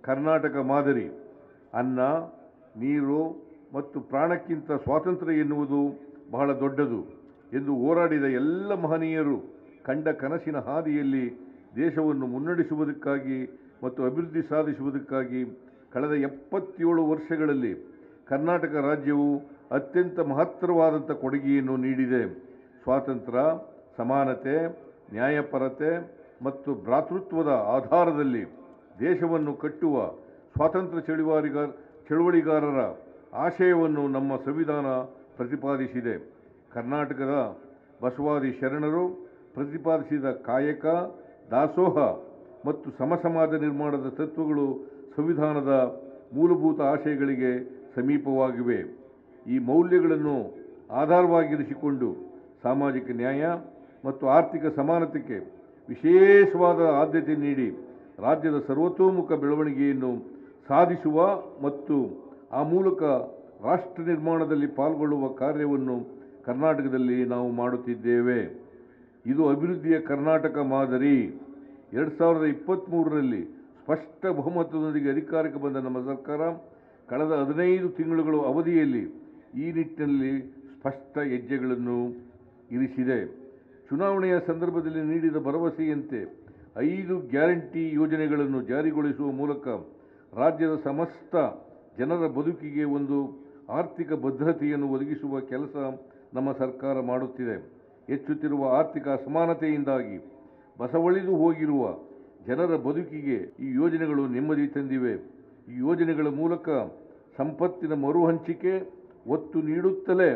ಕರ್ನಾಟಕ ಮಾದರಿ. ಅನ್ನ, ನೀರು ಮತ್ತು ಪ್ರಾಣಕ್ಕಿಂತ ಸ್ವಾತಂತ್ರ್ಯ ಎನ್ನುವುದು ಬಹಳ ದೊಡ್ಡದು ಎಂದು ಹೋರಾಡಿದ ಎಲ್ಲ ಮಹನೀಯರು ಕಂಡ ಕನಸಿನ ಹಾದಿಯಲ್ಲಿ ದೇಶವನ್ನು ಮುನ್ನಡೆಸುವುದಕ್ಕಾಗಿ ಮತ್ತು ಅಭಿವೃದ್ಧಿ ಸಾಧಿಸುವುದಕ್ಕಾಗಿ ಕಳೆದ 77 ವರ್ಷಗಳಲ್ಲಿ ಕರ್ನಾಟಕ ರಾಜ್ಯವು ಅತ್ಯಂತ ಮಹತ್ತರವಾದಂಥ ಕೊಡುಗೆಯನ್ನು ನೀಡಿದೆ. ಸ್ವಾತಂತ್ರ್ಯ, ಸಮಾನತೆ, ನ್ಯಾಯಪರತೆ ಮತ್ತು ಭ್ರಾತೃತ್ವದ ಆಧಾರದಲ್ಲಿ ದೇಶವನ್ನು ಕಟ್ಟುವ ಸ್ವಾತಂತ್ರ್ಯ ಚಳುವಳಿಗಾರರ ಆಶಯವನ್ನು ನಮ್ಮ ಸಂವಿಧಾನ ಪ್ರತಿಪಾದಿಸಿದೆ. ಕರ್ನಾಟಕದ ಬಸವಾದಿ ಶರಣರು ಪ್ರತಿಪಾದಿಸಿದ ಕಾಯಕ, ದಾಸೋಹ ಮತ್ತು ಸಮಸಮಾಜ ನಿರ್ಮಾಣದ ತತ್ವಗಳು ಸಂವಿಧಾನದ ಮೂಲಭೂತ ಆಶಯಗಳಿಗೆ ಸಮೀಪವಾಗಿವೆ. ಈ ಮೌಲ್ಯಗಳನ್ನು ಆಧಾರವಾಗಿರಿಸಿಕೊಂಡು ಸಾಮಾಜಿಕ ನ್ಯಾಯ ಮತ್ತು ಆರ್ಥಿಕ ಸಮಾನತೆಗೆ ವಿಶೇಷವಾದ ಆದ್ಯತೆ ನೀಡಿ ರಾಜ್ಯದ ಸರ್ವತೋಮುಖ ಬೆಳವಣಿಗೆಯನ್ನು ಸಾಧಿಸುವ ಮತ್ತು ಆ ಮೂಲಕ ರಾಷ್ಟ್ರ ನಿರ್ಮಾಣದಲ್ಲಿ ಪಾಲ್ಗೊಳ್ಳುವ ಕಾರ್ಯವನ್ನು ಕರ್ನಾಟಕದಲ್ಲಿ ನಾವು ಮಾಡುತ್ತಿದ್ದೇವೆ. ಇದು ಅಭಿವೃದ್ಧಿಯ ಕರ್ನಾಟಕ ಮಾದರಿ. 2023ರಲ್ಲಿ ಸ್ಪಷ್ಟ ಬಹುಮತದೊಂದಿಗೆ ಅಧಿಕಾರಕ್ಕೆ ಬಂದ ನಮ್ಮ ಸರ್ಕಾರ ಕಳೆದ 15 ತಿಂಗಳುಗಳ ಅವಧಿಯಲ್ಲಿ ಈ ನಿಟ್ಟಿನಲ್ಲಿ ಸ್ಪಷ್ಟ ಹೆಜ್ಜೆಗಳನ್ನು ಇರಿಸಿದೆ. ಚುನಾವಣೆಯ ಸಂದರ್ಭದಲ್ಲಿ ನೀಡಿದ ಭರವಸೆಯಂತೆ 5 ಗ್ಯಾರಂಟಿ ಯೋಜನೆಗಳನ್ನು ಜಾರಿಗೊಳಿಸುವ ಮೂಲಕ ರಾಜ್ಯದ ಸಮಸ್ತ ಜನರ ಬದುಕಿಗೆ ಒಂದು ಆರ್ಥಿಕ ಭದ್ರತೆಯನ್ನು ಒದಗಿಸುವ ಕೆಲಸ ನಮ್ಮ ಸರ್ಕಾರ ಮಾಡುತ್ತಿದೆ. ಹೆಚ್ಚುತ್ತಿರುವ ಆರ್ಥಿಕ ಅಸಮಾನತೆಯಿಂದಾಗಿ ಬಸವಳಿದು ಹೋಗಿರುವ ಜನರ ಬದುಕಿಗೆ ಈ ಯೋಜನೆಗಳು ನೆಮ್ಮದಿ ತಂದಿವೆ. ಈ ಯೋಜನೆಗಳ ಮೂಲಕ ಸಂಪತ್ತಿನ ಮರುಹಂಚಿಕೆ ಒತ್ತು ನೀಡುತ್ತಲೇ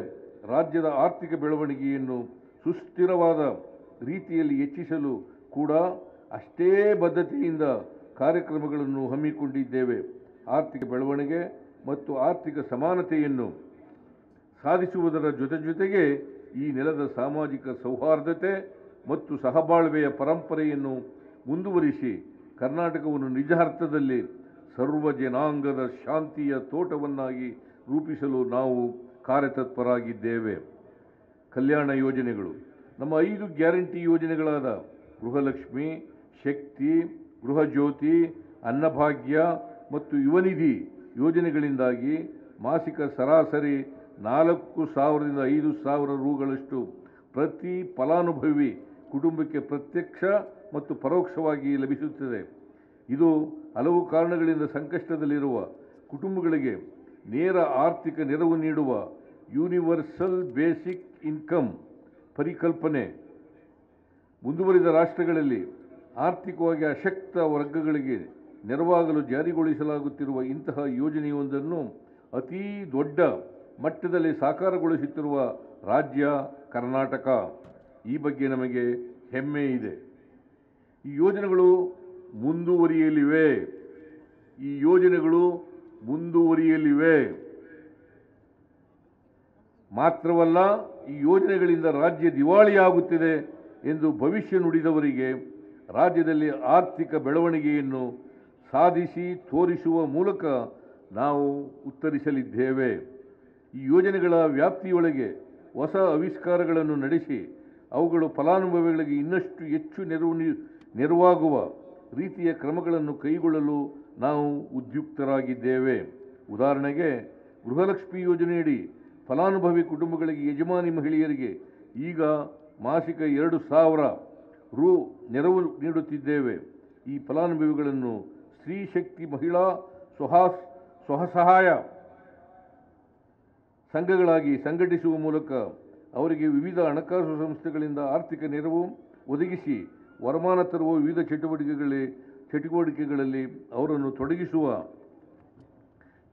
ರಾಜ್ಯದ ಆರ್ಥಿಕ ಬೆಳವಣಿಗೆಯನ್ನು ಸುಸ್ಥಿರವಾದ ರೀತಿಯಲ್ಲಿ ಹೆಚ್ಚಿಸಲು ಕೂಡ ಅಷ್ಟೇ ಬದ್ಧತೆಯಿಂದ ಕಾರ್ಯಕ್ರಮಗಳನ್ನು ಹಮ್ಮಿಕೊಂಡಿದ್ದೇವೆ. ಆರ್ಥಿಕ ಬೆಳವಣಿಗೆ ಮತ್ತು ಆರ್ಥಿಕ ಸಮಾನತೆಯನ್ನು ಸಾಧಿಸುವುದರ ಜೊತೆಗೆ ಈ ನೆಲದ ಸಾಮಾಜಿಕ ಸೌಹಾರ್ದತೆ ಮತ್ತು ಸಹಬಾಳ್ವೆಯ ಪರಂಪರೆಯನ್ನು ಮುಂದುವರಿಸಿ ಕರ್ನಾಟಕವನ್ನು ನಿಜ ಅರ್ಥದಲ್ಲಿ ಸರ್ವ ಜನಾಂಗದ ಶಾಂತಿಯ ತೋಟವನ್ನಾಗಿ ರೂಪಿಸಲು ನಾವು ಕಾರ್ಯತತ್ಪರಾಗಿದ್ದೇವೆ. ಕಲ್ಯಾಣ ಯೋಜನೆಗಳು. ನಮ್ಮ 5 ಗ್ಯಾರಂಟಿ ಯೋಜನೆಗಳಾದ ಗೃಹಲಕ್ಷ್ಮಿ, ಶಕ್ತಿ, ಗೃಹಜ್ಯೋತಿ, ಅನ್ನಭಾಗ್ಯ ಮತ್ತು ಯುವನಿಧಿ ಯೋಜನೆಗಳಿಂದಾಗಿ ಮಾಸಿಕ ಸರಾಸರಿ 4,000ರಿಂದ 5,000 ರೂಗಳಷ್ಟು ಪ್ರತಿ ಫಲಾನುಭವಿ ಕುಟುಂಬಕ್ಕೆ ಪ್ರತ್ಯಕ್ಷ ಮತ್ತು ಪರೋಕ್ಷವಾಗಿ ಲಭಿಸುತ್ತದೆ. ಇದು ಹಲವು ಕಾರಣಗಳಿಂದ ಸಂಕಷ್ಟದಲ್ಲಿರುವ ಕುಟುಂಬಗಳಿಗೆ ನೇರ ಆರ್ಥಿಕ ನೆರವು ನೀಡುವ ಯೂನಿವರ್ಸಲ್ ಬೇಸಿಕ್ ಇನ್ಕಮ್ ಪರಿಕಲ್ಪನೆ. ಮುಂದುವರಿದ ರಾಷ್ಟ್ರಗಳಲ್ಲಿ ಆರ್ಥಿಕವಾಗಿ ಅಶಕ್ತ ವರ್ಗಗಳಿಗೆ ನೆರವಾಗಲು ಜಾರಿಗೊಳಿಸಲಾಗುತ್ತಿರುವ ಇಂತಹ ಯೋಜನೆಯೊಂದನ್ನು ಅತೀ ದೊಡ್ಡ ಮಟ್ಟದಲ್ಲಿ ಸಾಕಾರಗೊಳಿಸುತ್ತಿರುವ ರಾಜ್ಯ ಕರ್ನಾಟಕ. ಈ ಬಗ್ಗೆ ನಮಗೆ ಹೆಮ್ಮೆ ಇದೆ. ಈ ಯೋಜನೆಗಳು ಮುಂದುವರಿಯಲಿವೆ. ಮಾತ್ರವಲ್ಲ, ಈ ಯೋಜನೆಗಳಿಂದ ರಾಜ್ಯ ದಿವಾಳಿಯಾಗುತ್ತಿದೆ ಎಂದು ಭವಿಷ್ಯ ನುಡಿದವರಿಗೆ ರಾಜ್ಯದಲ್ಲಿ ಆರ್ಥಿಕ ಬೆಳವಣಿಗೆಯನ್ನು ಸಾಧಿಸಿ ತೋರಿಸುವ ಮೂಲಕ ನಾವು ಉತ್ತರಿಸಲಿದ್ದೇವೆ. ಈ ಯೋಜನೆಗಳ ವ್ಯಾಪ್ತಿಯೊಳಗೆ ಹೊಸ ಆವಿಷ್ಕಾರಗಳನ್ನು ನಡೆಸಿ ಅವುಗಳು ಫಲಾನುಭವಿಗಳಿಗೆ ಇನ್ನಷ್ಟು ಹೆಚ್ಚು ನೆರವಾಗುವ ರೀತಿಯ ಕ್ರಮಗಳನ್ನು ಕೈಗೊಳ್ಳಲು ನಾವು ಉದ್ಯುಕ್ತರಾಗಿದ್ದೇವೆ. ಉದಾಹರಣೆಗೆ, ಗೃಹಲಕ್ಷ್ಮಿ ಯೋಜನೆಯಡಿ ಫಲಾನುಭವಿ ಕುಟುಂಬಗಳಿಗೆ ಯಜಮಾನಿ ಮಹಿಳೆಯರಿಗೆ ಈಗ ಮಾಸಿಕ 2,000 ರು ನೆರವು ನೀಡುತ್ತಿದ್ದೇವೆ. ಈ ಫಲಾನುಭವಿಗಳನ್ನು ಸ್ತ್ರೀ ಶಕ್ತಿ ಮಹಿಳಾ ಸ್ವಸಹಾಯ ಸಂಘಗಳಾಗಿ ಸಂಘಟಿಸುವ ಮೂಲಕ ಅವರಿಗೆ ವಿವಿಧ ಹಣಕಾಸು ಸಂಸ್ಥೆಗಳಿಂದ ಆರ್ಥಿಕ ನೆರವು ಒದಗಿಸಿ ವರಮಾನ ತರುವ ವಿವಿಧ ಚಟುವಟಿಕೆಗಳಲ್ಲಿ ಅವರನ್ನು ತೊಡಗಿಸುವ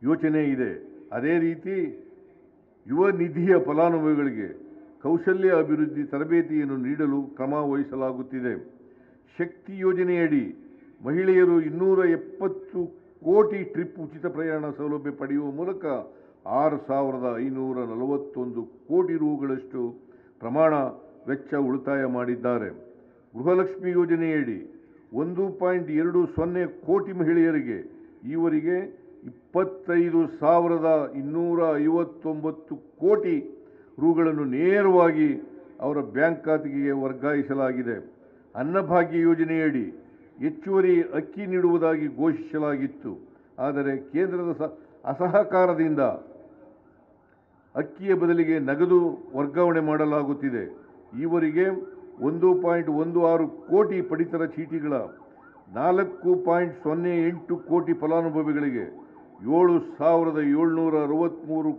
ಯೋಚನೆ ಇದೆ. ಅದೇ ರೀತಿ ಯುವ ನಿಧಿಯ ಫಲಾನುಭವಿಗಳಿಗೆ ಕೌಶಲ್ಯ ಅಭಿವೃದ್ಧಿ ತರಬೇತಿಯನ್ನು ನೀಡಲು ಕ್ರಮ ವಹಿಸಲಾಗುತ್ತಿದೆ. ಶಕ್ತಿ ಯೋಜನೆಯಡಿ ಮಹಿಳೆಯರು 270 ಕೋಟಿ ಟ್ರಿಪ್ ಉಚಿತ ಪ್ರಯಾಣ ಸೌಲಭ್ಯ ಪಡೆಯುವ ಮೂಲಕ 6,541 ಕೋಟಿ ರೂಗಳಷ್ಟು ಪ್ರಮಾಣ ವೆಚ್ಚ ಉಳಿತಾಯ ಮಾಡಿದ್ದಾರೆ. ಗೃಹಲಕ್ಷ್ಮಿ ಯೋಜನೆಯಡಿ 1.20 ಕೋಟಿ ಮಹಿಳೆಯರಿಗೆ ಈವರೆಗೆ 25,259 ಕೋಟಿ ರೂಗಳನ್ನು ನೇರವಾಗಿ ಅವರ ಬ್ಯಾಂಕ್ ಖಾತೆಗೆ ವರ್ಗಾಯಿಸಲಾಗಿದೆ. ಅನ್ನಭಾಗ್ಯ ಯೋಜನೆಯಡಿ ಹೆಚ್ಚುವರಿ ಅಕ್ಕಿ ನೀಡುವುದಾಗಿ ಘೋಷಿಸಲಾಗಿತ್ತು. ಆದರೆ ಕೇಂದ್ರದ ಅಸಹಕಾರದಿಂದ ಅಕ್ಕಿಯ ಬದಲಿಗೆ ನಗದು ವರ್ಗಾವಣೆ ಮಾಡಲಾಗುತ್ತಿದೆ. ಈವರೆಗೆ 1.16 ಕೋಟಿ ಪಡಿತರ ಚೀಟಿಗಳ 4.08 ಕೋಟಿ ಫಲಾನುಭವಿಗಳಿಗೆ 7,763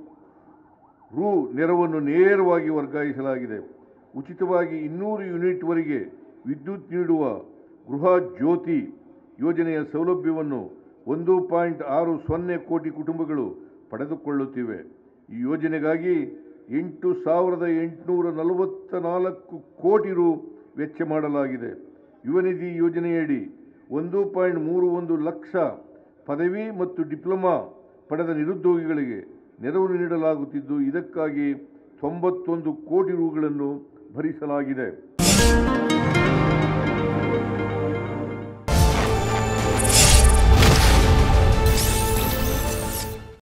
ರು ನೆರವನ್ನು ನೇರವಾಗಿ ವರ್ಗಾಯಿಸಲಾಗಿದೆ. ಉಚಿತವಾಗಿ 200 ಯೂನಿಟ್ವರೆಗೆ ವಿದ್ಯುತ್ ನೀಡುವ ಗೃಹ ಜ್ಯೋತಿ ಯೋಜನೆಯ ಸೌಲಭ್ಯವನ್ನು 1.60 ಕೋಟಿ ಕುಟುಂಬಗಳು ಪಡೆದುಕೊಳ್ಳುತ್ತಿವೆ. ಈ ಯೋಜನೆಗಾಗಿ 8,844 ಕೋಟಿ ರು ವೆಚ್ಚ ಮಾಡಲಾಗಿದೆ. ಯುವ ನಿಧಿ ಯೋಜನೆಯಡಿ 1.31 ಲಕ್ಷ ಪದವಿ ಮತ್ತು ಡಿಪ್ಲೊಮಾ ಪಡೆದ ನಿರುದ್ಯೋಗಿಗಳಿಗೆ ನೆರವು ನೀಡಲಾಗುತ್ತಿದ್ದು, ಇದಕ್ಕಾಗಿ 91 ಕೋಟಿ ರುಗಳನ್ನು ಭರಿಸಲಾಗಿದೆ.